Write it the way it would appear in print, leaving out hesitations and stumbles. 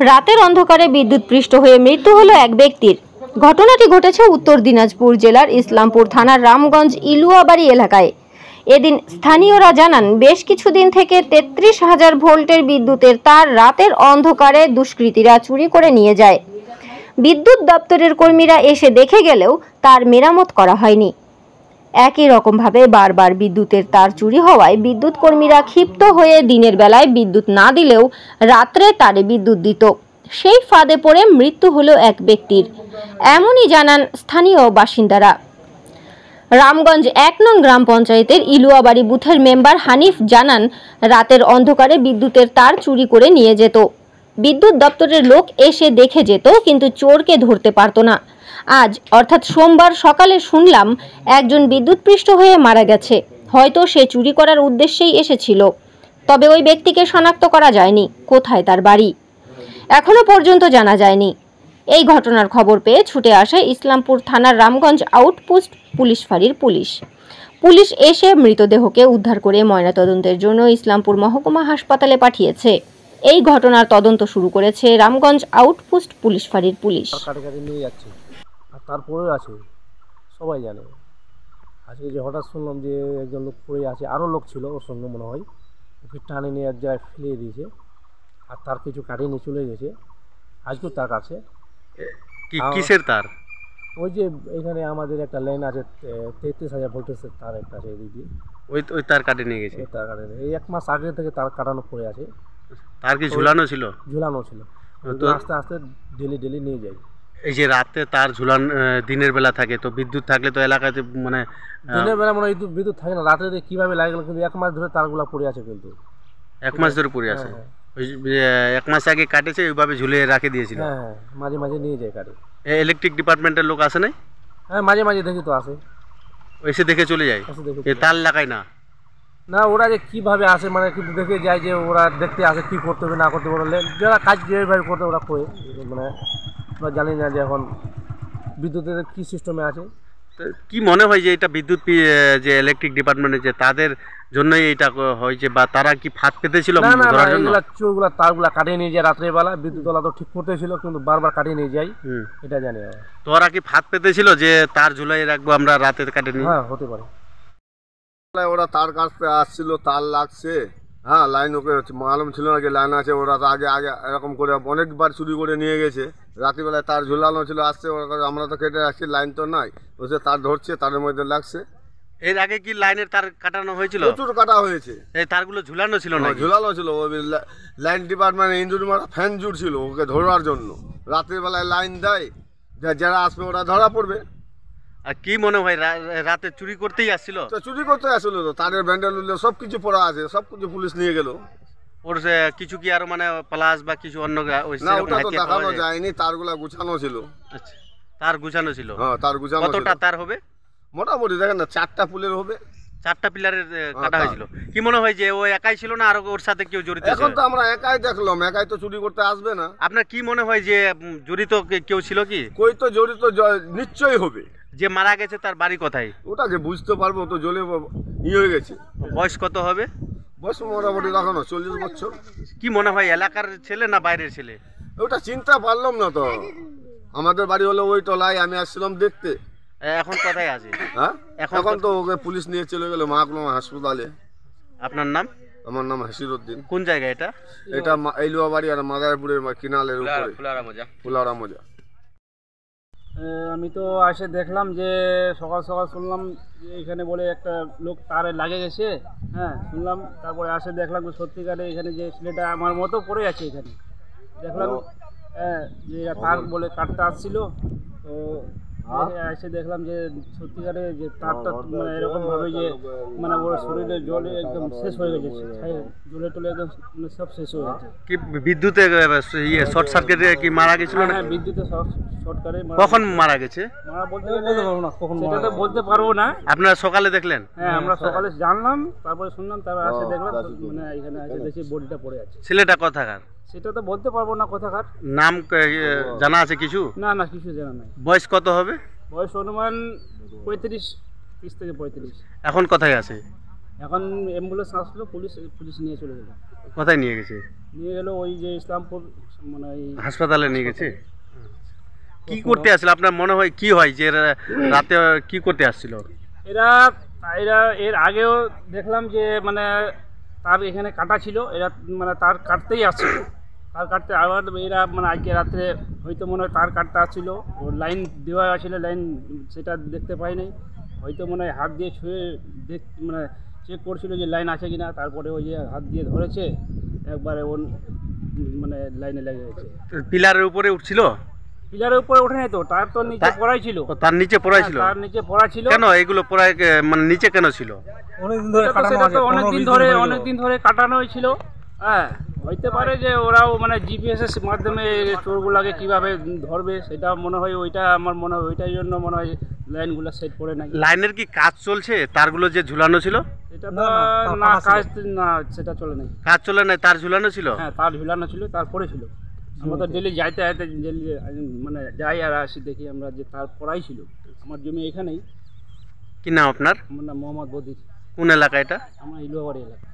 রাতের অন্ধকারে বিদ্যুৎপৃষ্ট হয়ে মৃত্যু হলো এক ব্যক্তির। ঘটনাটি ঘটেছে উত্তর দিনাজপুর জেলার ইসলামপুর থানার রামগঞ্জ ইলুয়াবাড়ি এলাকায়। এদিন স্থানীয়রা জানান, বেশ কিছুদিন থেকে 33,000 ভোল্টের বিদ্যুতের তার রাতের অন্ধকারে দুষ্কৃতীরা চুরি করে নিয়ে যায়। বিদ্যুৎ দপ্তরের কর্মীরা এসে দেখে গেলেও তার মেরামত করা হয়নি। একই রকমভাবে বারবার বিদ্যুতের তার চুরি হওয়ায় বিদ্যুৎ কর্মীরা ক্ষিপ্ত হয়ে দিনের বেলায় বিদ্যুৎ না দিলেও রাত্রে তারে বিদ্যুৎ দিত। সেই ফাঁদে পড়ে মৃত্যু হলো এক ব্যক্তির, এমনই জানান স্থানীয় বাসিন্দারা। রামগঞ্জ 1 নং গ্রাম পঞ্চায়েতের ইলুয়াবাড়ি বুথের মেম্বার হানিফ জানান, রাতের অন্ধকারে বিদ্যুতের তার চুরি করে নিয়ে যেত। বিদ্যুৎ দপ্তরের লোক এসে দেখে যেত, কিন্তু চোরকে ধরতে পারত না। আজ অর্থাৎ সোমবার সকালে শুনলাম একজন বিদ্যুৎপৃষ্ট হয়ে মারা গেছে। হয়তো সে চুরি করার উদ্দেশ্যেই এসেছিল, তবে ওই ব্যক্তিকে শনাক্ত করা যায়নি। কোথায় তার বাড়ি এখনো পর্যন্ত জানা যায়নি। এই ঘটনার খবর পেয়ে ছুটে আসে ইসলামপুর থানার রামগঞ্জ আউটপোস্ট পুলিশ ফাঁড়ির পুলিশ এসে মৃতদেহকে উদ্ধার করে ময়নাতদন্তের জন্য ইসলামপুর মহকুমা হাসপাতালে পাঠিয়েছে। এই ঘটনার তদন্ত শুরু করেছে রামগঞ্জ আউটপোস্ট পুলিশ ফাঁড়ির পুলিশ। নিয়ে যাচ্ছে আর তারপরেও আছে, সবাই জানে। আজকে যে হঠাৎ শুনলাম যে একজন লোক পড়ে আছে, আরও লোক ছিল ওর সঙ্গে মনে হয়, ওকে টানে নিয়ে এক জায়গায় ফেলিয়ে দিয়েছে আর তার কিছু কাটিয়ে নিয়ে চলে গেছে। আজকেও তার কাছে কিসের তার? ওই যে এখানে আমাদের একটা লাইন আছে 33,000 ভোল্টেজের তার একটা আছে, এদিক দিয়ে ওই তার কাটে নিয়ে গেছে। তার কাটে এই 1 মাস আগে থেকে তার কাটানো পড়ে আছে। তার কি ঝুলানো ছিল? ঝুলানো ছিল, তো আস্তে আস্তে ডেলি নিয়ে যাই। এই যে রাতে তার দিনের বেলা থাকে, তো বিদ্যুৎ থাকলে তো এলাকাতে মানে দিনের বেলা মনে হয় বিদ্যুৎ থাকে না, রাতে কিভাবে লাগে গেল, কিন্তু 1 মাস ধরে তারগুলো পড়ে আছে। কিন্তু 1 মাস ধরে পড়ে আছে। ওই 1 মাস আগে কাটেছে, ওইভাবে ঝুলিয়ে রাখে দিয়েছিল। হ্যাঁ, মাঝে নিয়ে যায় কাটে। ইলেকট্রিক ডিপার্টমেন্টের লোক আসে নাই? হ্যাঁ, মাঝে দেখি তো আসে, এসে দেখে চলে যায়। তার লাগায় না না, ওরা যে কিভাবে আসে মানে কিন্তু দেখে যায়, যে ওরা দেখতে আসে কি করতে হবে না করতে হবে, যারা কাজ যেভাবে করতে ওরা করে, মানে ওরা জানি না যে এখন বিদ্যুতের কি সিস্টেমে আছে। কি মনে হয় যে এটা বিদ্যুৎ যে ইলেকট্রিক ডিপার্টমেন্টে যে তাদের জন্যই এটা হয়েছে, বা তারা কি ফাঁদ পেতেছিল ধরার জন্য? চোরগুলা তারগুলা কাটিয়ে নিয়ে যায় রাত্রেবেলা, বিদ্যুৎওয়ালা তো ঠিক করতেছিল কিন্তু বারবার কাটিয়ে নিয়ে যায়, এটা জানি। তো ওরা কি ফাঁদ পেতেছিল যে তার ঝুলাই রাখবো আমরা, রাতে কাটে নিয়ে? হ্যাঁ, হতে পারে। ওরা তার কাছে আসছিল, তার লাগছে। হ্যাঁ, লাইন ওকে মালুম ছিল না যে লাইন আছে। ওরা তো আগে এরকম করে অনেকবার চুরি করে নিয়ে গেছে। রাত্রিবেলায় তার ঝুলানো ছিল, আসছে ওরা, আমরা তো কেটে রাখছি, লাইন তো নাই, বসে তার ধরছে, তারের মধ্যে লাগছে। এর আগে কি লাইনের তার কাটানো হয়েছিল? প্রচুর কাটা হয়েছে। এই তারগুলো ঝুলানো ছিল না? ঝুলানো ছিল। লাইন ডিপার্টমেন্ট ইঞ্জুরি মারা ফ্যান জুট ছিল ওকে ধরার জন্য। রাত্রিবেলায় লাইন দেয়, যারা আসবে ওরা ধরা পড়বে। আর কি মনে হয় রাতে চুরি করতেই আসছিল? চুরি করতে আসছিল তো, তারের ব্যান্ডেল সব কিছু পড়া আছে, সব কিছু পুলিশ নিয়ে গেল। ওর কিছু কি আরো মানে প্লাস বা কিছু অন্য? না, ওটা তো দেখানো যায়নি, তারগুলা গুছানো ছিল। আচ্ছা, তার গুছানো ছিল। হ্যাঁ, তার গুছানো। কতটা তার হবে মোটামুটি? দেখেন না, 4টা পুলের হবে। 4টা পিলারের কাটা হয়েছিল। কি মনে হয় যে ও একাই ছিল না আরো ওর সাথে কেউ জড়িত? এখন তো আমরা একাই দেখলাম, একাই তো চুরি করতে আসবে না। আপনার কি মনে হয় যে জড়িত কেউ ছিল কি? কই তো জড়িত নিশ্চয়ই হবে। যে মারা গেছে তার বাড়ি কোথায়? ওটাকে বুঝতে পারবো তো, জ্বলে হয়ে গেছে। বয়স কত হবে? বয়স মোটামুটি দেখানো 40 বছর। কি মনে হয় এলাকার ছেলে না বাইরের ছেলে? ওটা চিন্তা পারলাম না তো। আমাদের বাড়ি হলো ওই তলায়, আমি আসছিলাম দেখতে। এখন কোথায় আছে? হ্যাঁ, এখন তো ওকে পুলিশ নিয়ে চলে গেল মহকুমা হাসপাতালে। আপনার নাম? আমার নাম হাসিরউদ্দিন। কোন জায়গা এটা? এটা ইলুয়াবাড়ি আর মাদারপুরের কিনালের উপরে, ফুলারা মজা। আমি তো এসে দেখলাম যে সকাল শুনলাম যে এখানে বলে একটা লোক তারে লাগে গেছে। হ্যাঁ, শুনলাম, তারপরে আসে দেখলাম যে সত্যিকারে এখানে যে ছেলেটা আমার মতো পড়ে আছে এখানে দেখলাম। হ্যাঁ, যে তার বলে কাটতে আসছিল, তো এসে দেখলাম যে সত্যিকারে যে তারটা মানে এরকম ভাবে যে মানে ওর শরীরে জলে একদম শেষ হয়ে গেছে, জলে টলে একদম সব শেষ হয়ে গেছে। কি বিদ্যুতে শর্ট সার্কিটে কি মারা গেছিল? হ্যাঁ, বিদ্যুতে শর্টকারে। কখন মারা গেছে? মারা বলতে পারবো না, কখন সেটা তো বলতে পারবো না। আপনারা সকালে দেখলেন? হ্যাঁ, আমরা সকালে জানলাম, তারপরে শুনলাম, তারপর আসে দেখলাম মানে এখানে এসে দেখি বডিটা পড়ে আছে। ছেলেটা কোথাকার? সেটা তো বলতে পারবো না কোথাকার। নাম জানা আছে কিছু? না, কিছু জানা নাই। বয়স কত হবে? বয়স অনুমান 30 থেকে 35। এখন কোথায় আছে? এখন অ্যাম্বুলেন্স আসলো, পুলিশ নিয়ে চলে গেল। কোথায় নিয়ে গেছে? নিয়ে গেল ওই যে ইসলামপুর মানে ওই হাসপাতালে নিয়ে গেছে। কি করতে আসছিল আপনার মনে হয়, কি হয় যে এরা রাতে কি করতে আসছিল? এরা এরা এর আগেও দেখলাম যে মানে তার এখানে কাটা ছিল, এরা মানে তার কাটতেই আসছিল, তার কাটতে আবার এরা মানে আজকে রাত্রে হয়তো মনে হয় তার কাটতে আসছিল, ওর লাইন দেওয়া আছিল, লাইন সেটা দেখতে পাই নাই, হয়তো মনে হয় হাত দিয়ে ছুঁয়ে মানে চেক করছিল যে লাইন আছে কিনা, তারপরে ওই যে হাত দিয়ে ধরেছে একবারে ওর মানে লাইনে লেগে গেছে। পিলারের উপরে উঠছিল? পিলারের উপরে ওঠে নাই তো, তার তো নিচে পড়াই ছিল। তার নিচে পড়াই ছিল? তার নিচে পড়া ছিল। কেন এগুলো পড়াই মানে নিচে কেন ছিল? অনেকদিন ধরে কাটানো হয়েছিল। হ্যাঁ, হইতে পারে যে ওরাও মানে জিপিএস এর মাধ্যমে চোরগুলাকে কিভাবে ধরবে সেটা মনে হয়, ওইটা আমার মনে হয় ওইটার জন্য মনে হয় লাইনগুলো সেট করে নাই। লাইনের কি কাজ চলছে? তারগুলো যে ঝুলানো ছিল এটা তো না, কাজ না, সেটা চলে নাই। কাজ চলে নাই, তার ঝুলানো ছিল? হ্যাঁ, তার ঝুলানো ছিল, তারপরে ছিল। আমরা তো ডেলি যাইতে ডেলি মানে যাই আর আসি, দেখি আমরা যে তার পড়াই ছিল। আমার জমি এখানেই। কি নাম আপনার? আমার নাম মোহাম্মদ বদির। কোন এলাকা এটা? আমার ইলুয়াবাড়ি এলাকা।